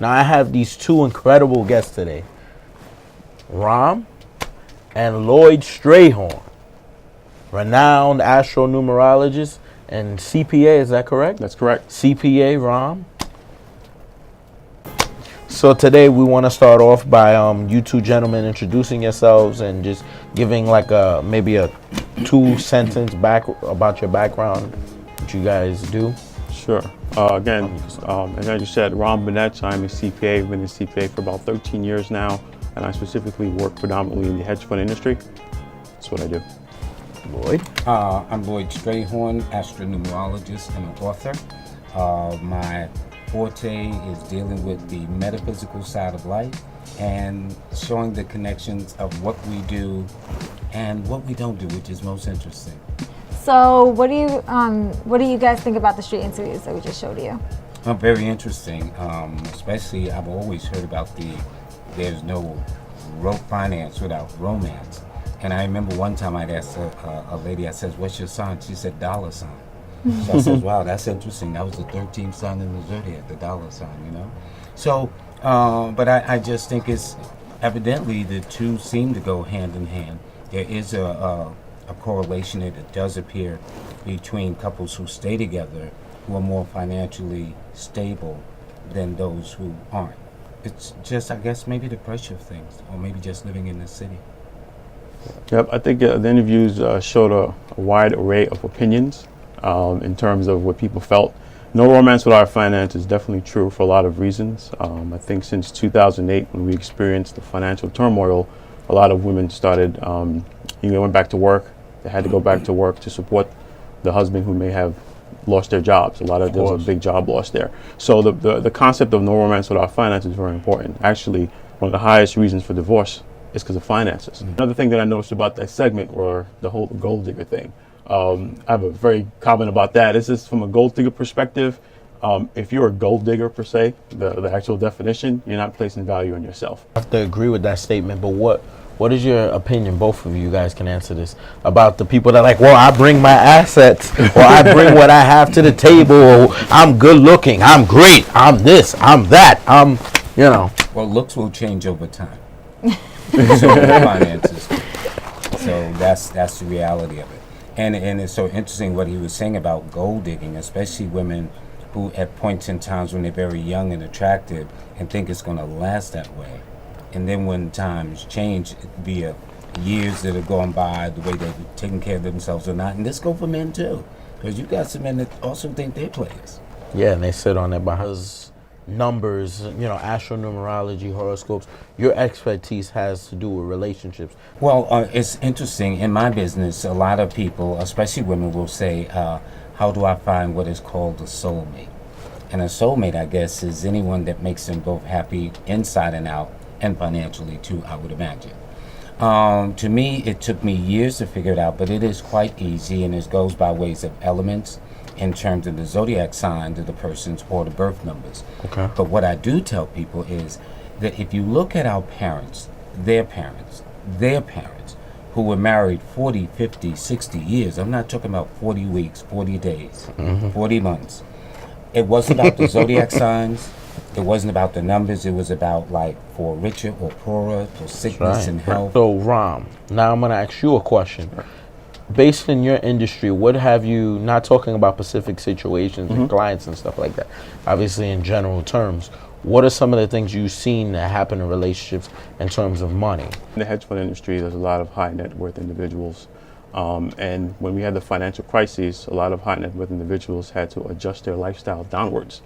Now I have these two incredible guests today, Ram and Lloyd Strayhorn, renowned astronumerologist and CPA. Is that correct? That's correct. CPA, Ram. So today we want to start off by you two gentlemen introducing yourselves and just giving like maybe a 2-sentence back about your background, what you guys do. Sure. Again, as you said, Ram Benetch, I'm a CPA. I've been a CPA for about 13 years now, and I specifically work predominantly in the hedge fund industry. That's what I do. Lloyd. I'm Lloyd Strayhorn, astronumerologist and an author. My forte is dealing with the metaphysical side of life and showing the connections of what we do and what we don't do, which is most interesting. So what do you guys think about the street interviews that we just showed you? Very interesting. Especially, I've always heard about there's no finance without romance. And I remember one time I'd asked a lady, I said, "What's your sign?" She said, "$." So I said, "Wow, that's interesting. That was the 13th sign in the zodiac, the $" you know." So, but I just think it's evidently the two seem to go hand in hand. There is a correlation that it does appear between couples who stay together who are more financially stable than those who aren't. It's just, I guess, maybe the pressure of things, or maybe just living in the city. Yep, I think the interviews showed a wide array of opinions in terms of what people felt. No romance with our finance is definitely true for a lot of reasons. I think since 2008, when we experienced the financial turmoil, a lot of women started, went back to work. They had to go back to work to support the husband who may have lost their jobs. There was a big job loss there. So the concept of no romance with our finances is very important. Actually, one of the highest reasons for divorce is because of finances. Another thing that I noticed about that segment, or the whole gold digger thing, I have a very comment about that. This is from a gold digger perspective. If you're a gold digger per se, the actual definition, you're not placing value on yourself. I have to agree with that statement, but what is your opinion, both of you guys can answer this, about the people that are like, well, I bring my assets, or I bring what I have to the table, or I'm good looking, I'm great, I'm this, I'm that, Well, looks will change over time. So finances. So that's the reality of it. And it's so interesting what he was saying about gold digging, especially women who at points in times when they're very young and attractive and think it's going to last that way. And then when times change via years that have gone by, the way they've taken care of themselves or not. And this goes for men too, because you got some men that also think they're players. Yeah, and they sit on their behinds. Numbers, astronumerology, horoscopes, your expertise has to do with relationships. Well, it's interesting. In my business, a lot of people, especially women, will say, how do I find what is called a soulmate? And a soulmate, I guess, is anyone that makes them both happy inside and out, and financially too, I would imagine. To me, it took me years to figure it out, but it is quite easy, and it goes by ways of elements in terms of the zodiac signs of the persons or the birth numbers. Okay. But what I do tell people is that if you look at our parents, their parents, who were married 40, 50, 60 years, I'm not talking about 40 weeks, 40 days, 40 months. It wasn't about the zodiac signs. It wasn't about the numbers. It was about, like, for richer or poorer, for sickness and health. So, Ram, now I'm going to ask you a question. Based in your industry, what have you, not talking about specific situations and clients and stuff like that, obviously in general terms, what are some of the things you've seen that happen in relationships in terms of money? In the hedge fund industry, there's a lot of high net worth individuals. And when we had the financial crises, a lot of high net worth individuals had to adjust their lifestyle downwards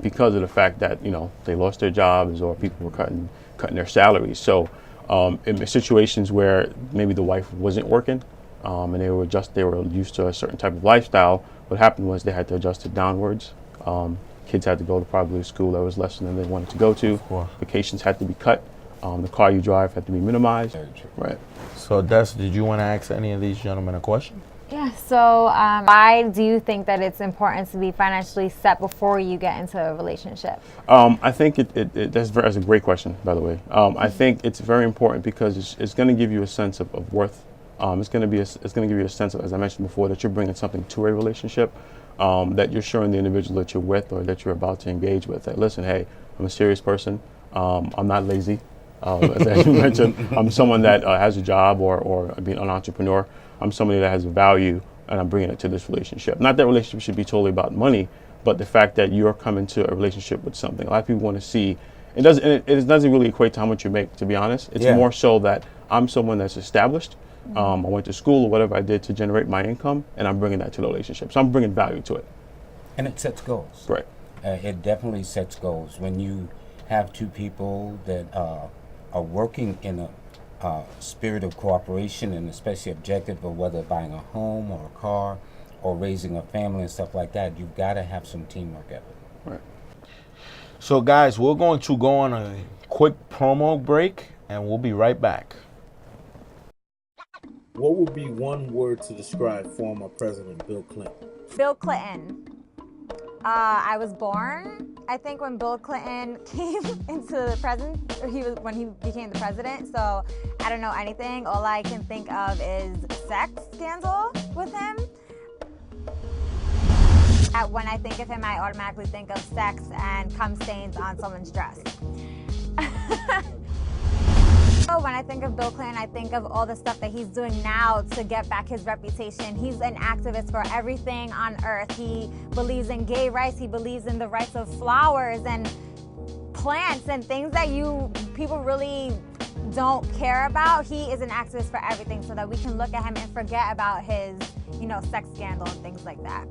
because of the fact that, they lost their jobs or people were cutting their salaries. So in situations where maybe the wife wasn't working, and they were used to a certain type of lifestyle, what happened was they had to adjust it downwards. Kids had to go to probably a school that was less than they wanted to go to. Vacations had to be cut. The car you drive had to be minimized. Right. So, Des, did you want to ask any of these gentlemen a question? Yeah, so why do you think that it's important to be financially set before you get into a relationship? I think that's a great question, by the way. I think it's very important because it's going to give you a sense of worth. It's going to give you a sense of, as I mentioned before, that you're bringing something to a relationship, that you're showing the individual that you're with or that you're about to engage with that, listen, hey, I'm a serious person. I'm not lazy. As you mentioned, I'm someone that has a job or being an entrepreneur. I'm somebody that has a value, and I'm bringing it to this relationship. Not that relationship should be totally about money, but the fact that you're coming to a relationship with something. A lot of people want to see. It doesn't really equate to how much you make, to be honest. It's Yeah. more so that I'm someone that's established. I went to school or whatever I did to generate my income, and I'm bringing that to the relationship. So I'm bringing value to it. And it sets goals. Right. It definitely sets goals. When you have two people that are working in a spirit of cooperation and especially objective of whether buying a home or a car or raising a family and stuff like that, you've got to have some teamwork effort. Right. So, guys, we're going to go on a quick promo break, and we'll be right back. What would be one word to describe former President Bill Clinton? Bill Clinton. I was born, I think, when Bill Clinton came into the president, or when he became the president. So I don't know anything. All I can think of is sex scandal with him. When I think of him, I automatically think of sex and cum stains on someone's dress. So when I think of Bill Clinton, I think of all the stuff that he's doing now to get back his reputation. He's an activist for everything on earth. He believes in gay rights. He believes in the rights of flowers and plants and things that people really don't care about. He is an activist for everything so that we can look at him and forget about his, sex scandal and things like that.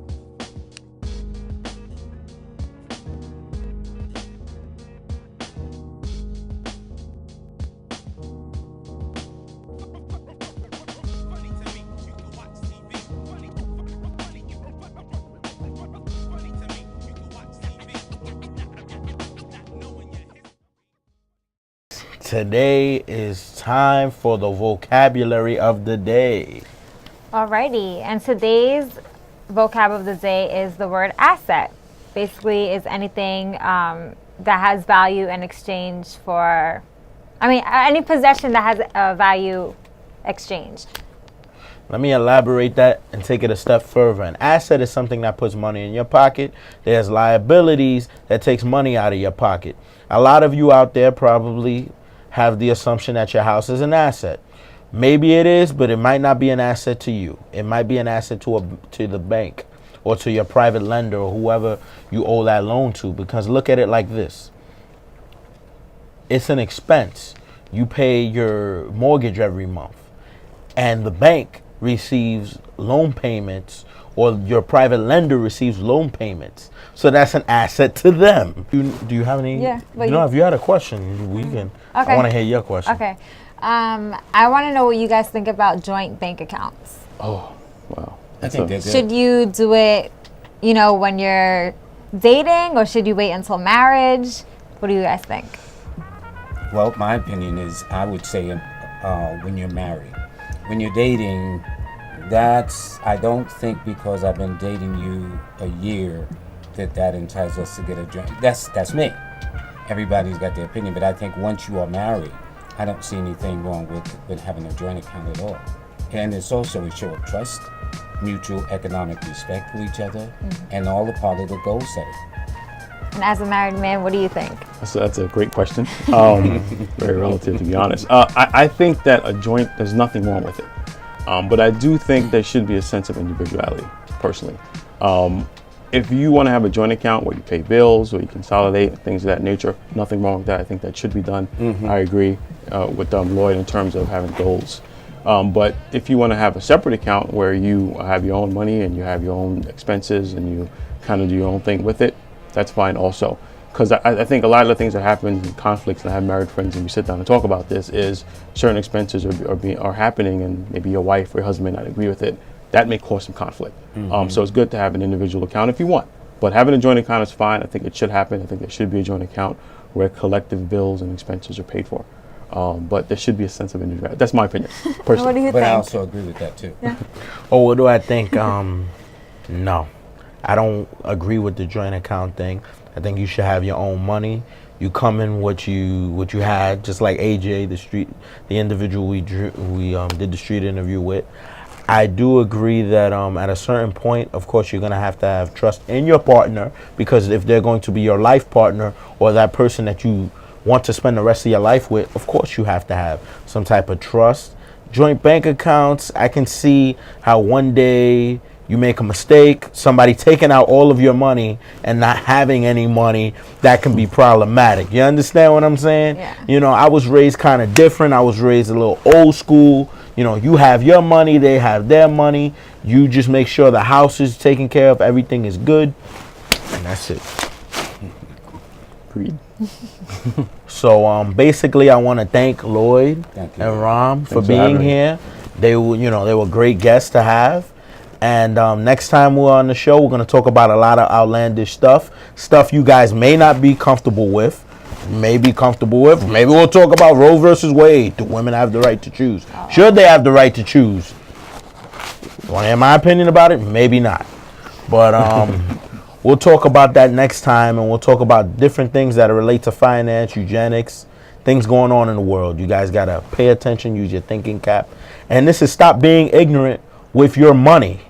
Today is time for the vocabulary of the day. Alrighty, and today's vocab of the day is the word asset. Basically, is anything that has value in exchange for, any possession that has a value exchanged. Let me elaborate that and take it a step further. An asset is something that puts money in your pocket. There's liabilities that takes money out of your pocket. A lot of you out there probably have the assumption that your house is an asset. Maybe it is, but it might not be an asset to you. It might be an asset to the bank or to your private lender or whoever you owe that loan to. Because look at it like this. It's an expense. You pay your mortgage every month, and the bank receives loan payments, or your private lender receives loan payments. So that's an asset to them. Do you have any? Yeah. If you had a question, we can. Okay. I want to hear your question. Okay. I want to know what you guys think about joint bank accounts. Oh, wow. I think they're good. Should you do it, when you're dating, or should you wait until marriage? What do you guys think? Well, my opinion is I would say when you're married. When you're dating, I don't think because I've been dating you a year that entitles us to get a joint. That's me. Everybody's got their opinion, but I think once you are married, I don't see anything wrong with having a joint account at all. And it's also a show of trust, mutual economic respect for each other, and all a part of the goal setting. And as a married man, what do you think? That's a great question. Very relative, to be honest. I think that a joint, there's nothing wrong with it. But I do think there should be a sense of individuality, personally. If you want to have a joint account where you pay bills or you consolidate, things of that nature, nothing wrong with that. I think that should be done. I agree with Lloyd in terms of having goals. But if you want to have a separate account where you have your own money and you have your own expenses and you kind of do your own thing with it, that's fine also. Because I think a lot of the things that happen in conflicts, and I have married friends and we sit down and talk about this, is certain expenses are happening and maybe your wife or your husband may not agree with it. That may cause some conflict. So it's good to have an individual account if you want. But having a joint account is fine. I think it should happen. I think there should be a joint account where collective bills and expenses are paid for. But there should be a sense of individuality. That's my opinion, personally. What do you But I think? also agree with that too. Yeah. Oh, what do I think? No, I don't agree with the joint account thing. I think you should have your own money. You come in what you had, just like AJ, the individual we did the street interview with. I do agree that at a certain point, of course, you're going to have trust in your partner, because if they're going to be your life partner or that person that you want to spend the rest of your life with, of course, you have to have some type of trust. Joint bank accounts, I can see how one day you make a mistake, somebody taking out all of your money and not having any money, that can be problematic. You understand what I'm saying? Yeah. You know, I was raised kind of different. I was raised a little old school. You know, you have your money, they have their money. You just make sure the house is taken care of, everything is good, and that's it. Agreed. So basically, I want to thank Lloyd Thank you. and Ram for Thanks for being having me. here. They were, they were great guests to have. And next time we're on the show, we're going to talk about a lot of outlandish stuff you guys may not be comfortable with, maybe we'll talk about Roe versus Wade. Do women have the right to choose? Should they have the right to choose? Want to hear my opinion about it? Maybe not. But we'll talk about that next time, and we'll talk about different things that relate to finance, eugenics, things going on in the world. You guys got to pay attention, use your thinking cap. And this is stop being ignorant with your money.